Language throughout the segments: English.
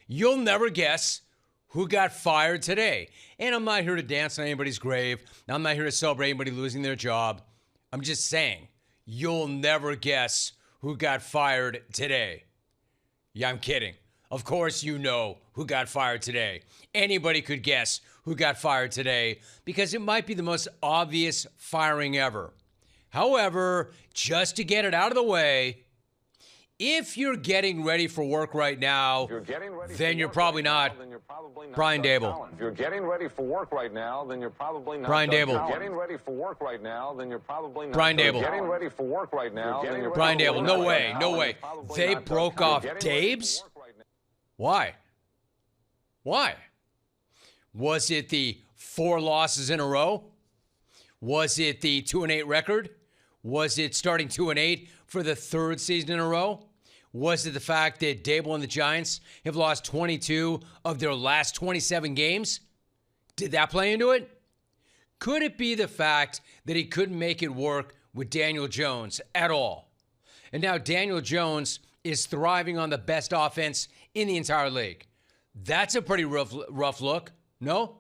You'll never guess who got fired today. And I'm not here to dance on anybody's grave. I'm not here to celebrate anybody losing their job. I'm just saying, you'll never guess who got fired today. Yeah, I'm kidding. Of course you know who got fired today. Anybody could guess who got fired today because it might be the most obvious firing ever. However, just to get it out of the way, if you're getting ready for work right now, then you're probably not Brian Daboll. If you're getting ready for work right now, then you're probably not Brian Daboll. Getting ready for work right now, then you're probably not Brian Daboll. Getting ready for work right now, then you're Brian probably Daboll. not No way. right No now, way. then you're probably They not broke Doug off Getting ready for Dabes? work right now. Why? Why? Was it the 4 losses in a row? Was it the 2-8 record? Was it starting 2-8 for the 3rd season in a row? Was it the fact that Daboll and the Giants have lost 22 of their last 27 games? Did that play into it? Could it be the fact that he couldn't make it work with Daniel Jones at all? And now Daniel Jones is thriving on the best offense in the entire league. That's a pretty rough look, no?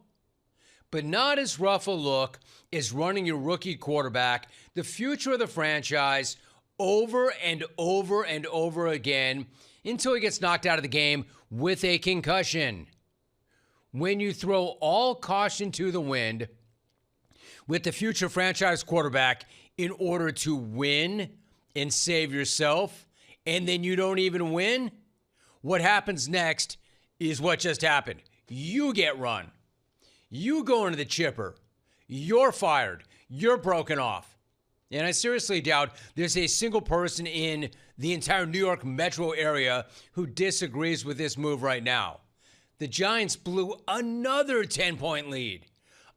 But not as rough a look as running your rookie quarterback, the future of the franchise, over and over and over again until he gets knocked out of the game with a concussion. When you throw all caution to the wind with the future franchise quarterback in order to win and save yourself, and then you don't even win, what happens next is what just happened. You get run. You go into the chipper. You're fired. You're broken off. And I seriously doubt there's a single person in the entire New York metro area who disagrees with this move right now. The Giants blew another 10-point lead.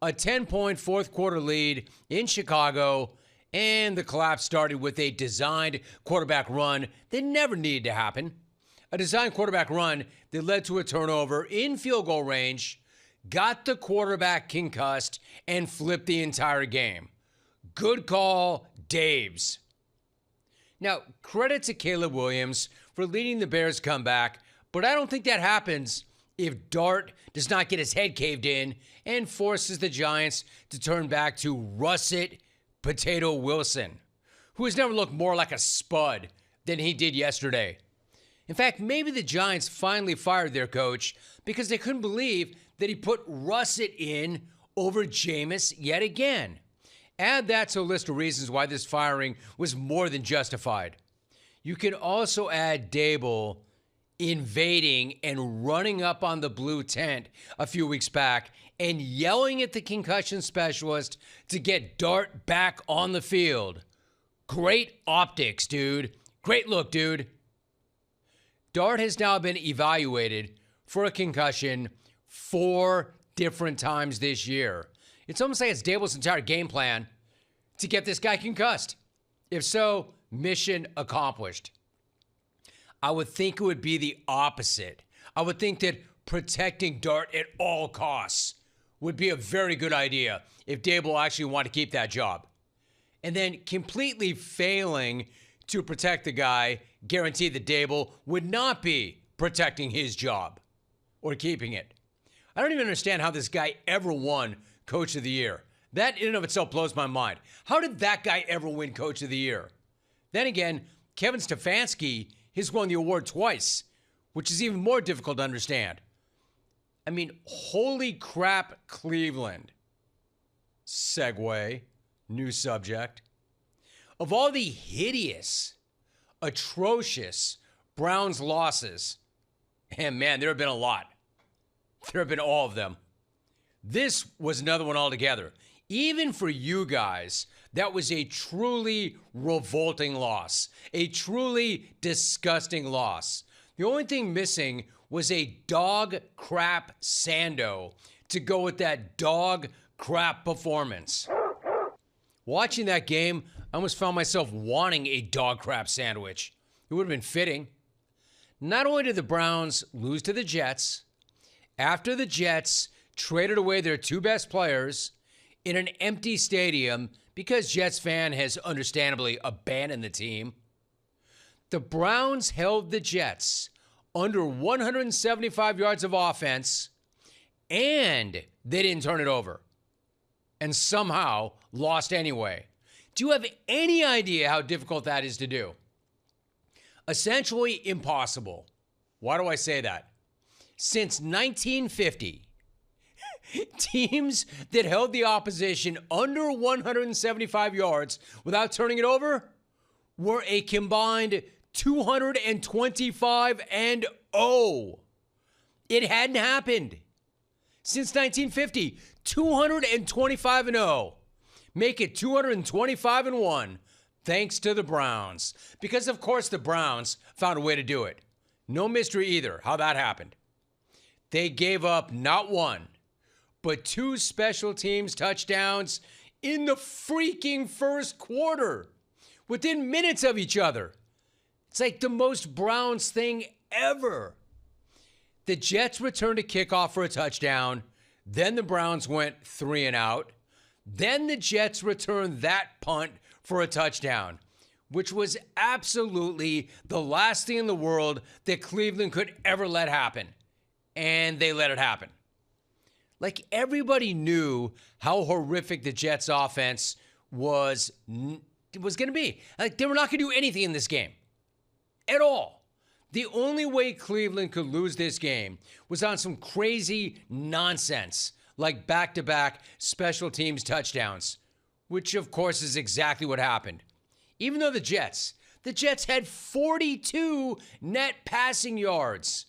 A 10-point fourth quarter lead in Chicago, and the collapse started with a designed quarterback run that never needed to happen. A designed quarterback run that led to a turnover in field goal range, got the quarterback concussed, and flipped the entire game. Good call, Dabes. Now, credit to Caleb Williams for leading the Bears' comeback, but I don't think that happens if Dart does not get his head caved in and forces the Giants to turn back to Russet Potato Wilson, who has never looked more like a spud than he did yesterday. In fact, maybe the Giants finally fired their coach because they couldn't believe that he put Russet in over Jameis yet again. Add that to a list of reasons why this firing was more than justified. You can also add Daboll invading and running up on the blue tent a few weeks back and yelling at the concussion specialist to get Dart back on the field. Great optics, dude. Great look, dude. Dart has now been evaluated for a concussion 4 different times this year. It's almost like it's Daboll's entire game plan to get this guy concussed. If so, mission accomplished. I would think it would be the opposite. I would think that protecting Dart at all costs would be a very good idea if Daboll actually wanted to keep that job. And then completely failing to protect the guy guaranteed that Daboll would not be protecting his job or keeping it. I don't even understand how this guy ever won Coach of the Year. That in and of itself blows my mind. How did that guy ever win Coach of the Year? Then again, Kevin Stefanski has won the award twice, which is even more difficult to understand. I mean, holy crap, Cleveland. Segue, new subject. Of all the hideous, atrocious Browns losses, and man, there have been a lot. There have been all of them. This was another one altogether. Even for you guys, that was a truly revolting loss, a truly disgusting loss. The only thing missing was a dog crap Sando to go with that dog crap performance. Watching that game, I almost found myself wanting a dog crap sandwich. It would have been fitting. Not only did the Browns lose to the Jets, after the Jets traded away their 2 best players in an empty stadium because Jets fan has understandably abandoned the team, the Browns held the Jets under 175 yards of offense, and they didn't turn it over, and somehow lost anyway. Do you have any idea how difficult that is to do? Essentially impossible. Why do I say that? Since 1950, teams that held the opposition under 175 yards without turning it over were a combined 225-0. It hadn't happened since 1950. 225-0. Make it 225-1 thanks to the Browns. Because, of course, the Browns found a way to do it. No mystery either how that happened. They gave up not one, but 2 special teams touchdowns in the freaking first quarter, within minutes of each other. It's like the most Browns thing ever. The Jets returned a kickoff for a touchdown. Then the Browns went 3 and out. Then the Jets returned that punt for a touchdown, which was absolutely the last thing in the world that Cleveland could ever let happen. And they let it happen. Like, everybody knew how horrific the Jets' offense was going to be. Like, they were not going to do anything in this game at all. The only way Cleveland could lose this game was on some crazy nonsense, like back-to-back special teams touchdowns, which, of course, is exactly what happened. Even though the Jets had 42 net passing yards,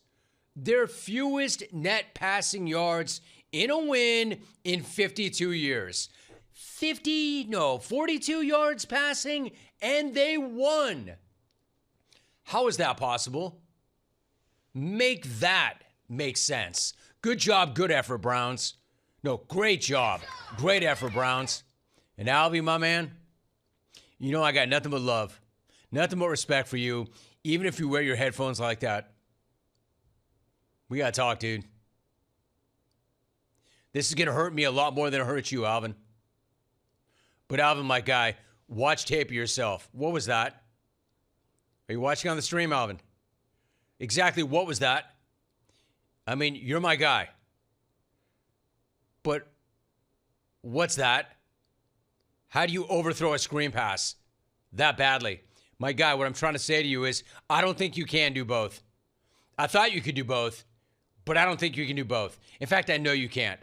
their fewest net passing yards in a win in 52 years. 42 yards passing, and they won. How is that possible? Make that make sense. Good job, good effort, Browns. No, great job. Great effort, Browns. And Alvy, my man, you know I got nothing but love, nothing but respect for you, even if you wear your headphones like that. We got to talk, dude. This is going to hurt me a lot more than it hurts you, Alvin. But Alvin, my guy, watch tape of yourself. What was that? Are you watching on the stream, Alvin? Exactly what was that? I mean, you're my guy. But what's that? How do you overthrow a screen pass that badly? My guy, what I'm trying to say to you is I don't think you can do both. I thought you could do both, but I don't think you can do both. In fact, I know you can't.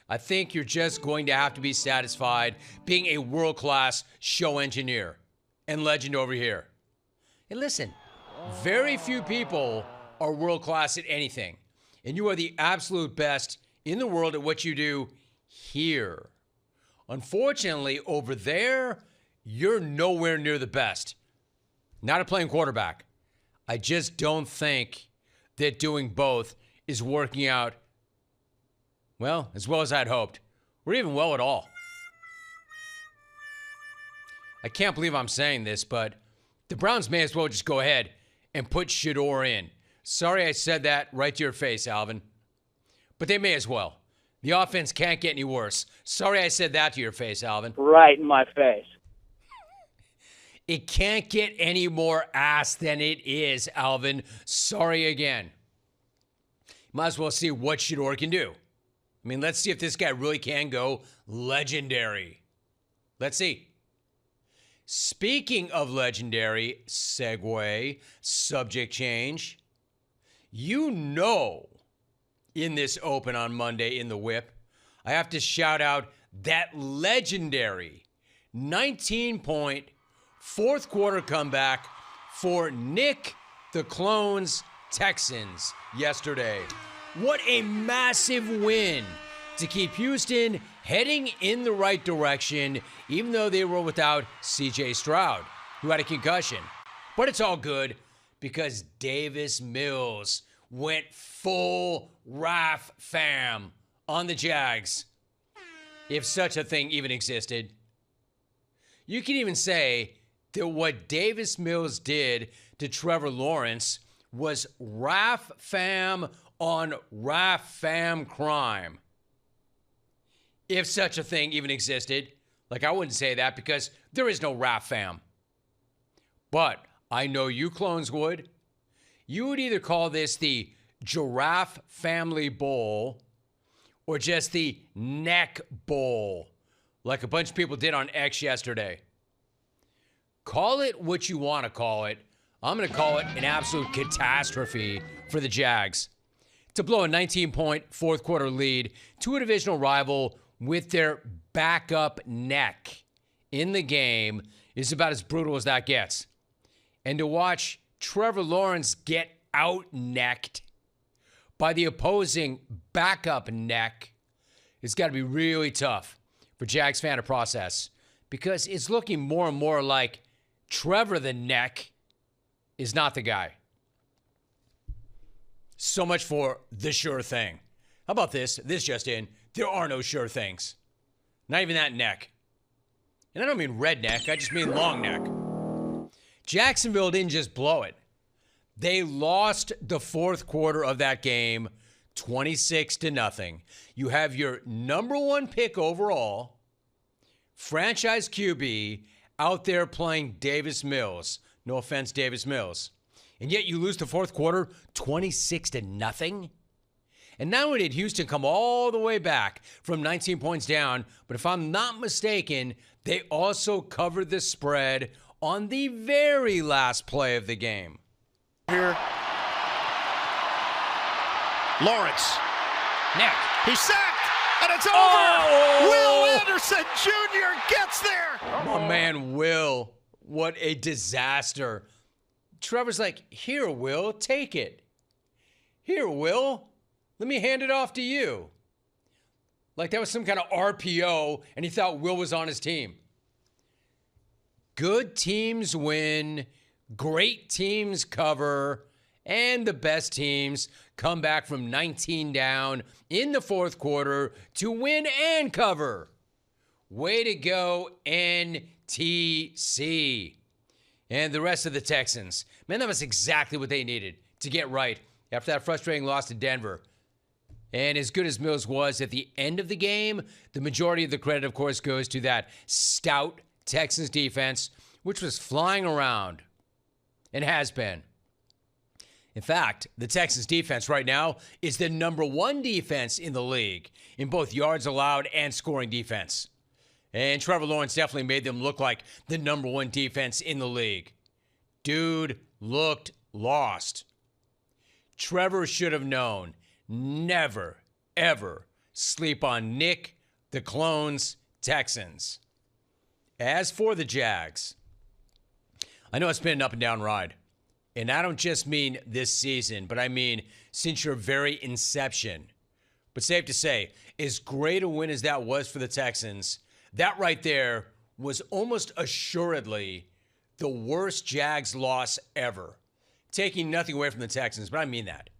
I think you're just going to have to be satisfied being a world-class show engineer and legend over here. And listen, very few people are world-class at anything, and you are the absolute best in the world at what you do here. Unfortunately, over there, you're nowhere near the best. Not at playing quarterback. I just don't think that doing both is working out, well, as well as I'd hoped, or even well at all. I can't believe I'm saying this, but the Browns may as well just go ahead and put Shedeur in. Sorry I said that right to your face, Alvin. But they may as well. The offense can't get any worse. Sorry I said that to your face, Alvin. Right in my face. It can't get any more ass than it is, Alvin. Sorry again. Might as well see what Shedeur can do. I mean, let's see if this guy really can go legendary. Let's see. Speaking of legendary, segue, subject change. You know, in this open on Monday in the Whip, I have to shout out that legendary 19-point fourth quarter comeback for Nick the Clone's Texans yesterday. What a massive win to keep Houston heading in the right direction, even though they were without C.J. Stroud, who had a concussion. But it's all good because Davis Mills went full Raf fam on the Jags, if such a thing even existed. You can even say that what Davis Mills did to Trevor Lawrence was Raf fam on Raf fam crime. If such a thing even existed. Like, I wouldn't say that because there is no Raf fam. But I know you clones would. You would either call this the Giraffe Family Bowl or just the Neck Bowl, like a bunch of people did on X yesterday. Call it what you want to call it. I'm going to call it an absolute catastrophe for the Jags. To blow a 19-point fourth quarter lead to a divisional rival with their backup neck in the game is about as brutal as that gets. And to watch Trevor Lawrence get out-necked by the opposing backup neck, it's got to be really tough for Jags fan to process, because it's looking more and more like Trevor the neck is not the guy. So much for the sure thing. How about this? This just in. There are no sure things. Not even that neck. And I don't mean redneck. I just mean long neck. Jacksonville didn't just blow it. They lost the fourth quarter of that game 26-0. You have your number one pick overall, franchise QB, out there playing Davis Mills. No offense, Davis Mills. And yet you lose the fourth quarter 26-0. And not only did Houston come all the way back from 19 points down, but if I'm not mistaken, they also covered the spread on the very last play of the game. Here. Lawrence. Neck. He's sacked, and it's over. Oh! Will Anderson Jr. gets there. Oh, man, Will. What a disaster. Trevor's like, here, Will, take it. Here, Will, let me hand it off to you. Like that was some kind of RPO, and he thought Will was on his team. Good teams win, great teams cover, and the best teams come back from 19 down in the fourth quarter to win and cover. Way to go, NTC. And the rest of the Texans. Man, that was exactly what they needed to get right after that frustrating loss to Denver. And as good as Mills was at the end of the game, the majority of the credit, of course, goes to that stout Texans defense, which was flying around and has been. In fact, the Texans defense right now is the number one defense in the league in both yards allowed and scoring defense. And Trevor Lawrence definitely made them look like the number one defense in the league. Dude looked lost. Trevor should have known. Never, ever sleep on Nick the Clone's Texans. As for the Jags, I know it's been an up and down ride. And I don't just mean this season, but I mean since your very inception. But safe to say, as great a win as that was for the Texans, that right there was almost assuredly the worst Jags loss ever. Taking nothing away from the Texans, but I mean that.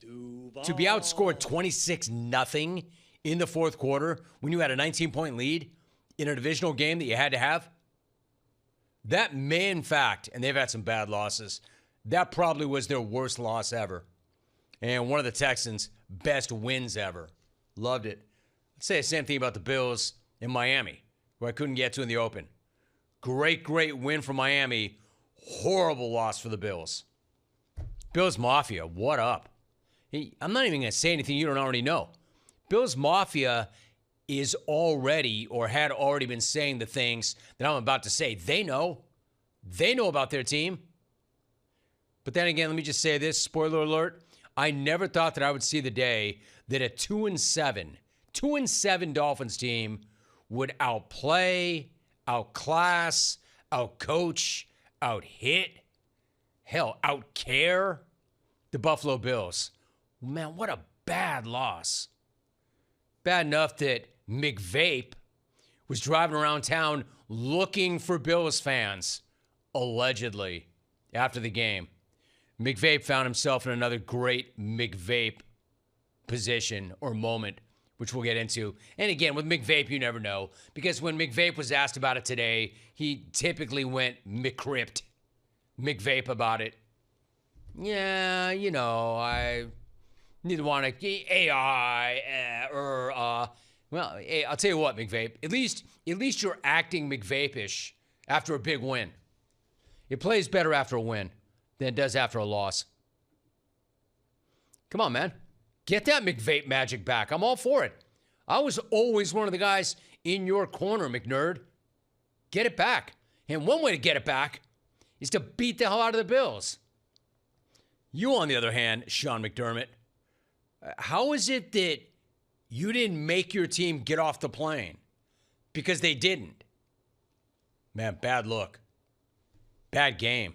To be outscored 26-0 in the fourth quarter when you had a 19-point lead in a divisional game that you had to have, that may in fact, and they've had some bad losses, that probably was their worst loss ever. And one of the Texans' best wins ever. Loved it. I'd say the same thing about the Bills in Miami, who I couldn't get to in the open. Great win for Miami. Horrible loss for the Bills. Bills Mafia, what up? I'm not even going to say anything you don't already know. Bills Mafia is already or had already been saying the things that I'm about to say. They know. They know about their team. But then again, let me just say this, spoiler alert. I never thought that I would see the day that a 2-7 Dolphins team would outplay, outclass, outcoach, outhit, hell, outcare the Buffalo Bills. Man, what a bad loss. Bad enough that McVape was driving around town looking for Bills fans, allegedly, after the game. McVape found himself in another great McVape position or moment, which we'll get into. And again, with McVape, you never know, because when McVape was asked about it today, he typically went McCrypt, McVape about it. Yeah, you know, I neither want to AI well, hey, I'll tell you what, McVape. At least you're acting McVape-ish after a big win. It plays better after a win than it does after a loss. Come on, man. Get that McVape magic back. I'm all for it. I was always one of the guys in your corner, McNerd. Get it back. And one way to get it back is to beat the hell out of the Bills. You, on the other hand, Sean McDermott, how is it that you didn't make your team get off the plane? Because they didn't. Man, bad look. Bad game.